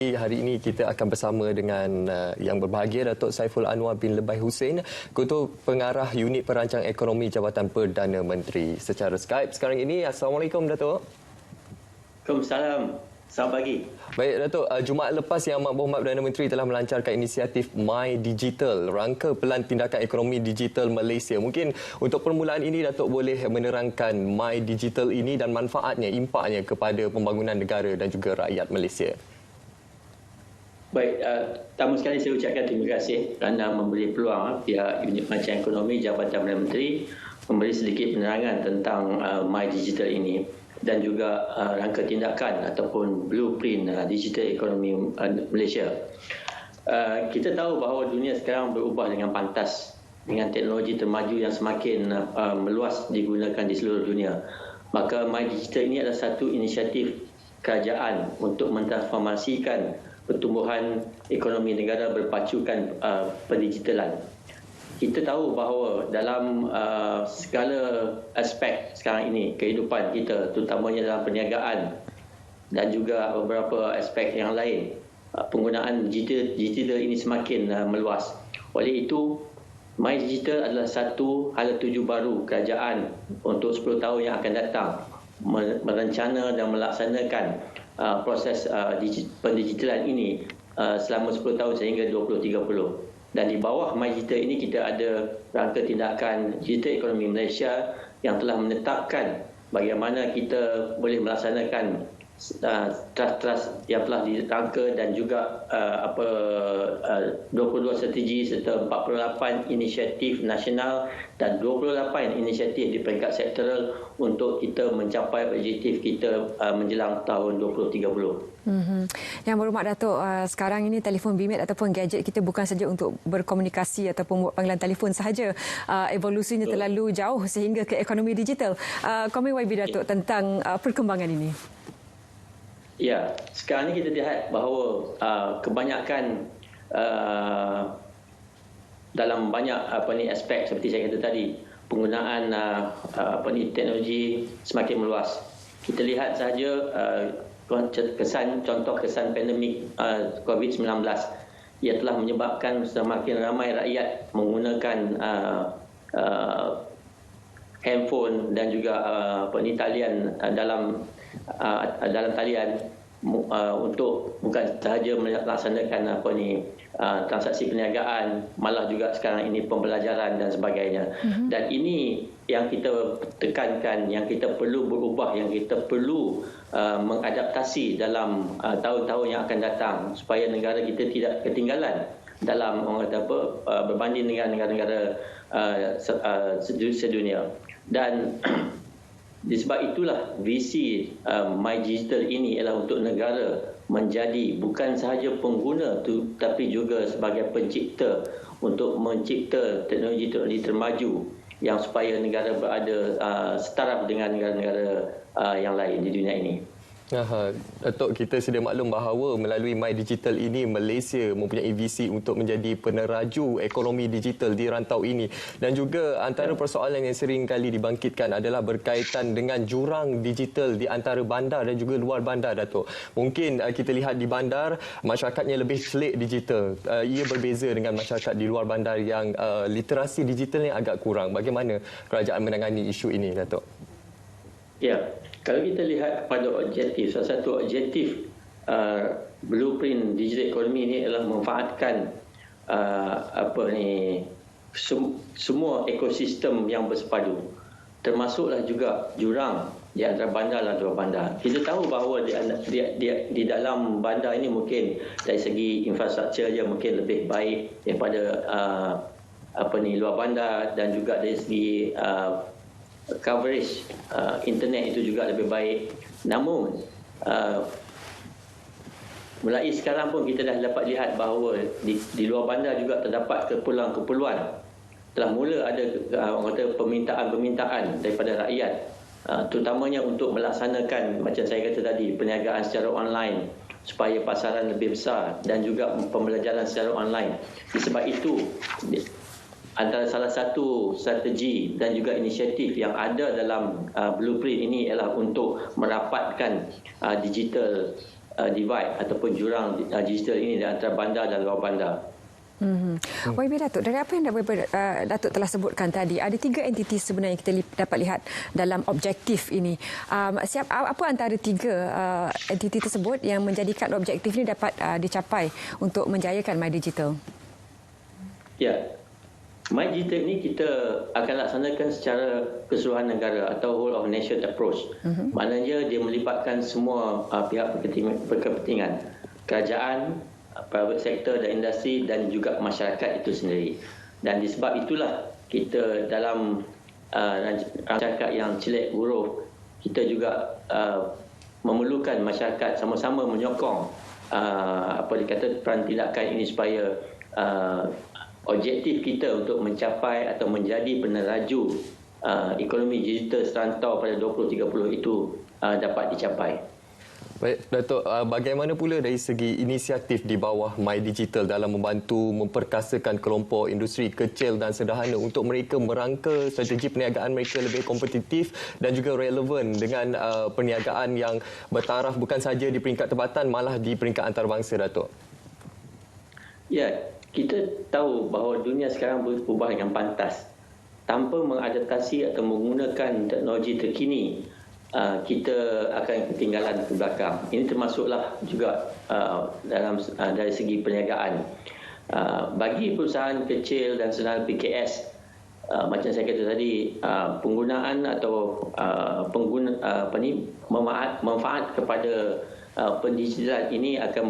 Hari ini kita akan bersama dengan yang berbahagia, Datuk Saiful Anwar bin Lebay Hussein, Ketua Pengarah Unit Perancang Ekonomi Jabatan Perdana Menteri secara Skype sekarang ini. Assalamualaikum, Datuk. Waalaikumsalam. Selamat pagi. Baik, Datuk. Jumaat lepas Yang Amat Berhormat Perdana Menteri telah melancarkan inisiatif My Digital, rangka pelan tindakan ekonomi digital Malaysia. Mungkin untuk permulaan ini, Datuk boleh menerangkan My Digital ini dan manfaatnya, impaknya kepada pembangunan negara dan juga rakyat Malaysia. Baik, pertama sekali saya ucapkan terima kasih kerana memberi peluang pihak Unit Perancang Ekonomi Jabatan Perdana Menteri memberi sedikit penerangan tentang My Digital ini dan juga rangka tindakan ataupun blueprint digital ekonomi Malaysia. Kita tahu bahawa dunia sekarang berubah dengan pantas dengan teknologi termaju yang semakin meluas digunakan di seluruh dunia. Maka My Digital ini adalah satu inisiatif kerajaan untuk mentransformasikan pertumbuhan ekonomi negara berpacukan pendigitalan. Kita tahu bahawa dalam segala aspek sekarang ini kehidupan kita, terutamanya dalam perniagaan dan juga beberapa aspek yang lain, penggunaan digital ini semakin meluas. Oleh itu, My Digital adalah satu hala tuju baru kerajaan untuk 10 tahun yang akan datang merencana dan melaksanakan proses pendigitalan ini selama 10 tahun sehingga 2030. Dan di bawah My Digital ini kita ada rangka tindakan digital ekonomi Malaysia yang telah menetapkan bagaimana kita boleh melaksanakan trust yang telah dirangka dan juga 22 strategi serta 48 inisiatif nasional dan 28 inisiatif di peringkat sektoral untuk kita mencapai objektif kita menjelang tahun 2030. Yang berhormat Datuk, sekarang ini telefon bimbit ataupun gadget kita bukan saja untuk berkomunikasi ataupun buat panggilan telefon sahaja. Evolusinya terlalu jauh sehingga ke ekonomi digital. Komen YB Datuk tentang perkembangan ini. Ya, sekarang ini kita lihat bahawa kebanyakan dalam banyak aspek seperti saya kata tadi, penggunaan teknologi semakin meluas. Kita lihat sahaja contoh kesan pandemik COVID-19. Ia telah menyebabkan semakin ramai rakyat menggunakan handphone dan juga talian dalam talian untuk bukan sahaja melaksanakan transaksi perniagaan, malah juga sekarang ini pembelajaran dan sebagainya. Dan ini yang kita tekankan, yang kita perlu berubah, yang kita perlu mengadaptasi dalam tahun-tahun yang akan datang supaya negara kita tidak ketinggalan dalam berbanding dengan negara-negara sedunia. Dan disebab itulah visi My Digital ini ialah untuk negara menjadi bukan sahaja pengguna tapi juga sebagai pencipta untuk mencipta teknologi termaju yang supaya negara berada setaraf dengan negara-negara yang lain di dunia ini. Datuk, kita sedia maklum bahawa melalui My Digital ini Malaysia mempunyai visi untuk menjadi peneraju ekonomi digital di rantau ini, dan juga antara persoalan yang sering kali dibangkitkan adalah berkaitan dengan jurang digital di antara bandar dan juga luar bandar, Datuk. Mungkin kita lihat di bandar masyarakatnya lebih selik digital. Ia berbeza dengan masyarakat di luar bandar yang literasi digitalnya agak kurang. Bagaimana kerajaan menangani isu ini, Datuk? Ya, kalau kita lihat kepada objektif, salah satu objektif blueprint digital ekonomi ini adalah memanfaatkan semua ekosistem yang bersepadu, termasuklah juga jurang di antara bandar dan luar bandar. Kita tahu bahawa di dalam bandar ini mungkin dari segi infrastruktur dia mungkin lebih baik daripada luar bandar, dan juga dari segi coverage internet itu juga lebih baik. Namun mulai sekarang pun kita dah dapat lihat bahawa di luar bandar juga terdapat keperluan telah mula ada permintaan daripada rakyat, terutamanya untuk melaksanakan macam saya kata tadi, perniagaan secara online supaya pasaran lebih besar dan juga pembelajaran secara online. Disebab itu antara salah satu strategi dan juga inisiatif yang ada dalam blueprint ini ialah untuk merapatkan digital divide ataupun jurang digital ini di antara bandar dan luar bandar. YB Datuk, dari apa yang Datuk telah sebutkan tadi, ada 3 entiti sebenarnya kita dapat lihat dalam objektif ini. Apa antara 3 entiti tersebut yang menjadikan objektif ini dapat dicapai untuk menjayakan MyDigital? Ya, MyDigital ini kita akan laksanakan secara keseluruhan negara atau whole of nation approach. Maknanya dia melibatkan semua pihak berkepentingan, kerajaan, private sector dan industri dan juga masyarakat itu sendiri. Dan disebab itulah kita dalam masyarakat yang celik huruf, kita juga memerlukan masyarakat sama-sama menyokong peran tindakan ini supaya objektif kita untuk mencapai atau menjadi peneraju ekonomi digital serantau pada 2030 itu dapat dicapai. Baik, Datuk, bagaimana pula dari segi inisiatif di bawah MyDigital dalam membantu memperkasakan kelompok industri kecil dan sederhana untuk mereka merangka strategi perniagaan mereka lebih kompetitif dan juga relevan dengan perniagaan yang bertaraf bukan sahaja di peringkat tempatan, malah di peringkat antarabangsa, Datuk? Ya, kita tahu bahawa dunia sekarang berubah dengan pantas. Tanpa mengadaptasi atau menggunakan teknologi terkini, kita akan ketinggalan ke belakang. Ini termasuklah juga dari segi perniagaan. Bagi perusahaan kecil dan sederhana PKS, macam saya kata tadi, penggunaan atau manfaat kepada pendigitalan ini akan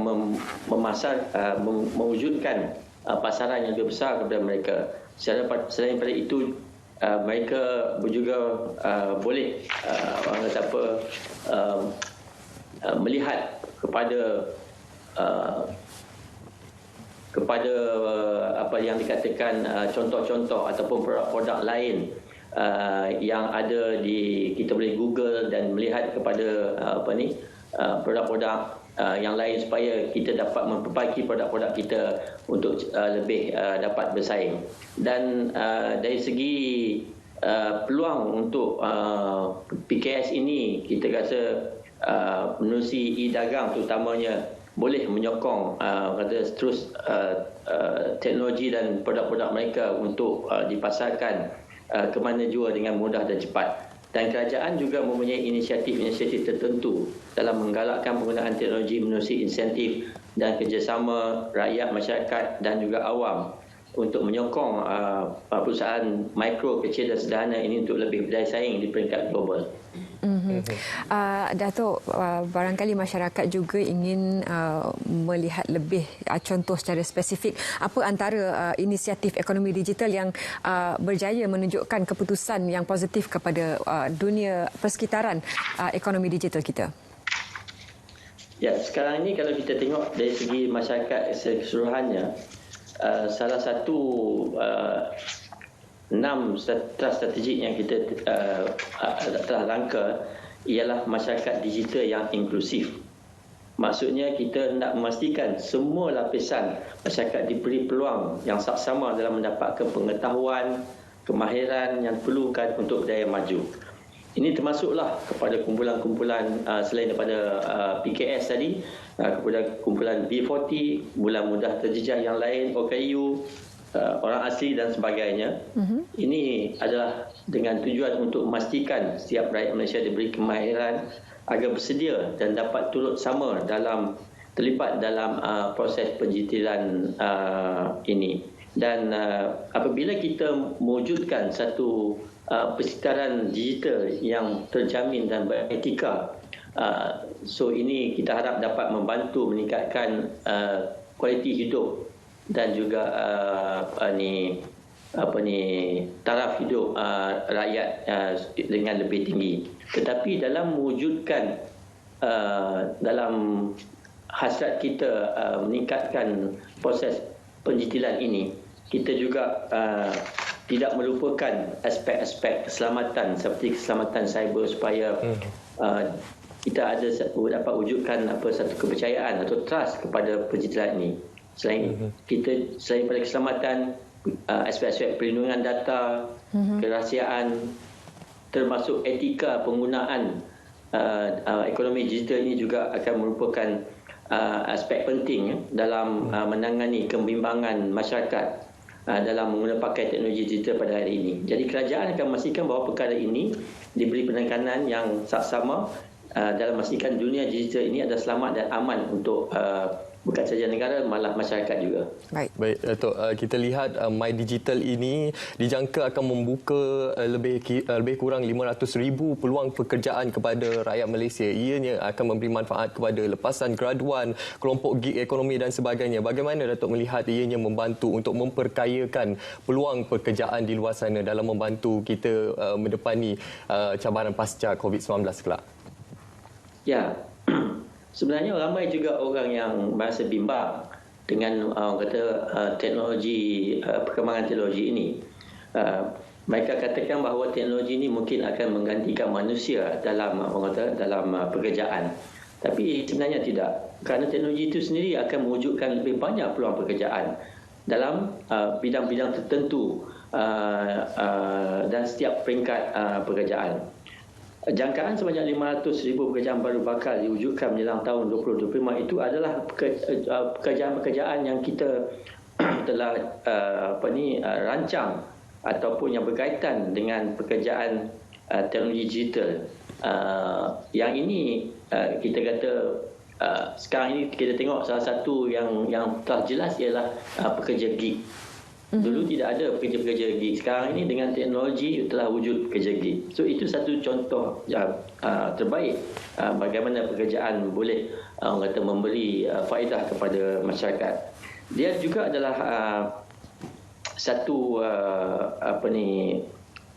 mewujudkan pasaran yang lebih besar kepada mereka. Selain daripada itu, mereka juga boleh melihat kepada apa yang dikatakan contoh-contoh ataupun produk-produk lain yang ada kita boleh Google dan melihat kepada produk-produk yang lain supaya kita dapat memperbaiki produk-produk kita untuk lebih dapat bersaing. Dan dari segi peluang untuk PKS ini, kita rasa menerusi e-dagang terutamanya boleh menyokong terus teknologi dan produk-produk mereka untuk dipasarkan ke mana jua dengan mudah dan cepat. Dan kerajaan juga mempunyai inisiatif-inisiatif tertentu dalam menggalakkan penggunaan teknologi menerusi insentif dan kerjasama rakyat, masyarakat dan juga awam untuk menyokong perusahaan mikro, kecil dan sederhana ini untuk lebih berdaya saing di peringkat global. Datuk, barangkali masyarakat juga ingin melihat lebih contoh secara spesifik apa antara inisiatif ekonomi digital yang berjaya menunjukkan keputusan yang positif kepada dunia persekitaran ekonomi digital kita. Ya, sekarang ini kalau kita tengok dari segi masyarakat keseluruhannya, salah satu 6 strategik yang kita telah rangka ialah masyarakat digital yang inklusif. Maksudnya kita nak memastikan semua lapisan masyarakat diberi peluang yang saksama dalam mendapatkan pengetahuan, kemahiran yang diperlukan untuk berdaya maju. Ini termasuklah kepada kumpulan-kumpulan selain daripada PKS tadi, kepada kumpulan B40, bulan mudah terjejah yang lain, OKU, orang asli dan sebagainya. Ini adalah dengan tujuan untuk memastikan setiap rakyat Malaysia diberi kemahiran agar bersedia dan dapat turut sama terlibat dalam proses penjitilan ini. Dan apabila kita mewujudkan satu persekitaran digital yang terjamin dan beretika, so ini kita harap dapat membantu meningkatkan kualiti hidup dan juga taraf hidup rakyat dengan lebih tinggi. Tetapi dalam mewujudkan dalam hasrat kita meningkatkan proses penjitilan ini, kita juga tidak melupakan aspek-aspek keselamatan seperti keselamatan cyber supaya kita dapat wujudkan satu kepercayaan atau trust kepada penjitilan ini. Selain pada keselamatan, aspek-aspek perlindungan data, kerahsiaan, termasuk etika penggunaan ekonomi digital ini juga akan merupakan aspek penting dalam menangani kebimbangan masyarakat dalam menggunakan pakai teknologi digital pada hari ini. Jadi kerajaan akan memastikan bahawa perkara ini diberi penekanan yang saksama dalam memastikan dunia digital ini adalah selamat dan aman untuk bukan saja negara, malah masyarakat juga. Baik, Datuk, kita lihat My Digital ini dijangka akan membuka lebih kurang 500,000 peluang pekerjaan kepada rakyat Malaysia. Ianya akan memberi manfaat kepada lepasan graduan, kelompok gig ekonomi dan sebagainya. Bagaimana Datuk melihat ianya membantu untuk memperkayakan peluang pekerjaan di luar sana dalam membantu kita mendepani cabaran pasca COVID-19 kelak? Ya, sebenarnya ramai juga orang yang merasa bimbang dengan teknologi, perkembangan teknologi ini. Mereka katakan bahawa teknologi ini mungkin akan menggantikan manusia dalam pekerjaan. Tapi sebenarnya tidak. Kerana teknologi itu sendiri akan mewujudkan lebih banyak peluang pekerjaan dalam bidang-bidang tertentu dan setiap peringkat pekerjaan. Jangkaan sebanyak 500,000 pekerjaan baru bakal diwujudkan menjelang tahun 2025 itu adalah pekerjaan-pekerjaan yang kita telah rancang ataupun yang berkaitan dengan pekerjaan teknologi digital. Yang ini kita kata sekarang ini kita tengok salah satu yang telah jelas ialah pekerja gig. Dulu tidak ada pekerja-pekerja gig. Sekarang ini dengan teknologi telah wujud pekerja gig. So itu satu contoh terbaik bagaimana pekerjaan boleh memberi faedah kepada masyarakat. Dia juga adalah satu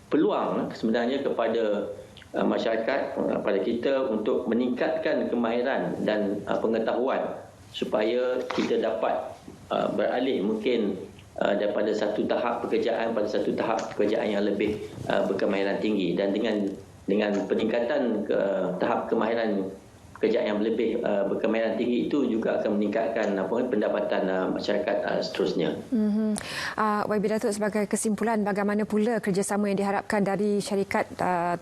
peluang sebenarnya kepada masyarakat, pada kita untuk meningkatkan kemahiran dan pengetahuan supaya kita dapat beralih mungkin daripada satu tahap pekerjaan pada satu tahap pekerjaan yang lebih berkemahiran tinggi, dan dengan peningkatan tahap kemahiran pekerjaan yang lebih berkemahiran tinggi itu juga akan meningkatkan pendapatan masyarakat seterusnya. YB Datuk, sebagai kesimpulan, bagaimana pula kerjasama yang diharapkan dari syarikat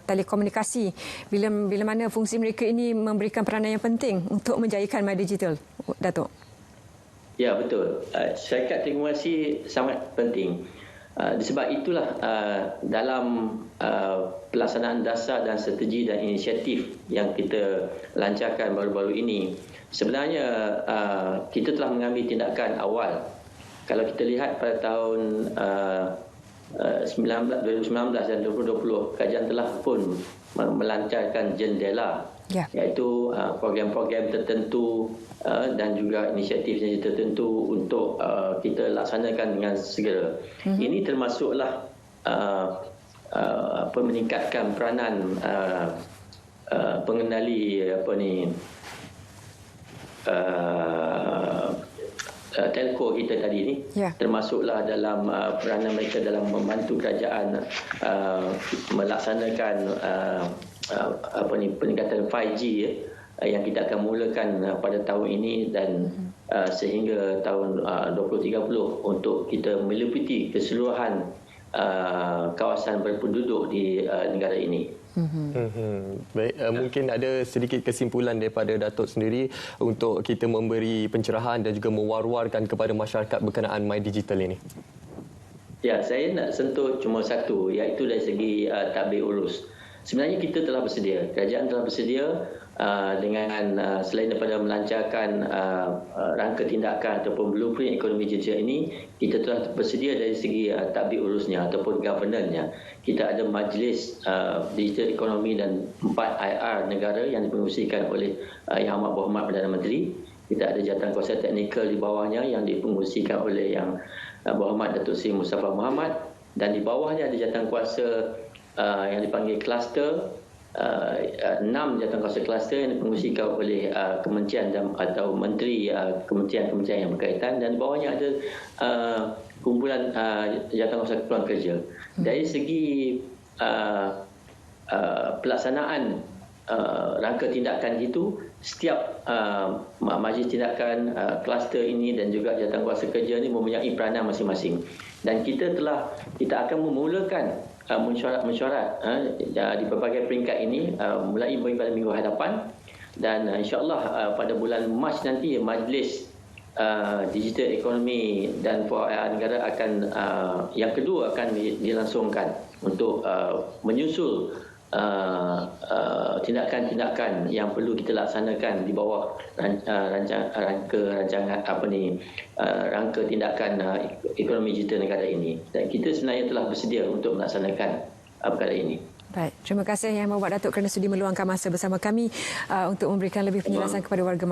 telekomunikasi bila mana fungsi mereka ini memberikan peranan yang penting untuk menjayakan My Digital, Datuk? Ya, betul. Syarikat telekomunikasi sangat penting. Disebab itulah dalam pelaksanaan dasar dan strategi dan inisiatif yang kita lancarkan baru-baru ini, sebenarnya kita telah mengambil tindakan awal. Kalau kita lihat pada tahun 2019 dan 2020, kerajaan telah pun melancarkan jendela, iaitu program-program tertentu dan juga inisiatif tertentu untuk kita laksanakan dengan segera. Ini termasuklah meningkatkan peranan pengendali telco kita tadi ni, termasuklah dalam peranan mereka dalam membantu kerajaan melaksanakan peningkatan 5G yang kita akan mulakan pada tahun ini dan sehingga tahun 2030 untuk kita meliputi keseluruhan kawasan berpenduduk di negara ini. Baik, mungkin ada sedikit kesimpulan daripada Datuk sendiri untuk kita memberi pencerahan dan juga mewar-warkan kepada masyarakat berkenaan My Digital ini. Ya, saya nak sentuh cuma satu, iaitu dari segi tadbir urus. Sebenarnya kita telah bersedia, kerajaan telah bersedia dengan selain daripada melancarkan rangka tindakan ataupun blueprint ekonomi digital ini, kita telah bersedia dari segi tadbir urusnya ataupun governance-nya. Kita ada majlis digital ekonomi dan 4 IR negara yang dipengerusikan oleh Yang Amat Berhormat Perdana Menteri. Kita ada jawatankuasa teknikal di bawahnya yang dipengerusikan oleh Yang Berhormat Datuk Seri Mustafa Mohamed, dan di bawahnya ada jawatankuasa yang dipanggil kluster, 6 jawatankuasa kluster yang dipengerusikan oleh kementerian atau menteri kementerian-kementerian yang berkaitan, dan di bawahnya ada kumpulan jawatankuasa keperluan kerja. Dari segi pelaksanaan rangka tindakan itu, setiap majlis tindakan kluster ini dan juga jawatankuasa kerja ini mempunyai peranan masing-masing, dan kita akan memulakan mesyuarat di berbagai peringkat ini mulai pada minggu hadapan Dan insya-Allah pada bulan Mac nanti Majlis Digital Ekonomi dan Peraayaan Negara akan yang kedua akan dilangsungkan untuk menyusul tindakan-tindakan yang perlu kita laksanakan di bawah rangka tindakan ekonomi digital negara ini, dan kita sebenarnya telah bersedia untuk melaksanakan perkara ini. Baik, terima kasih Yang Berhormat Datuk kerana sudi meluangkan masa bersama kami untuk memberikan lebih penjelasan kepada warga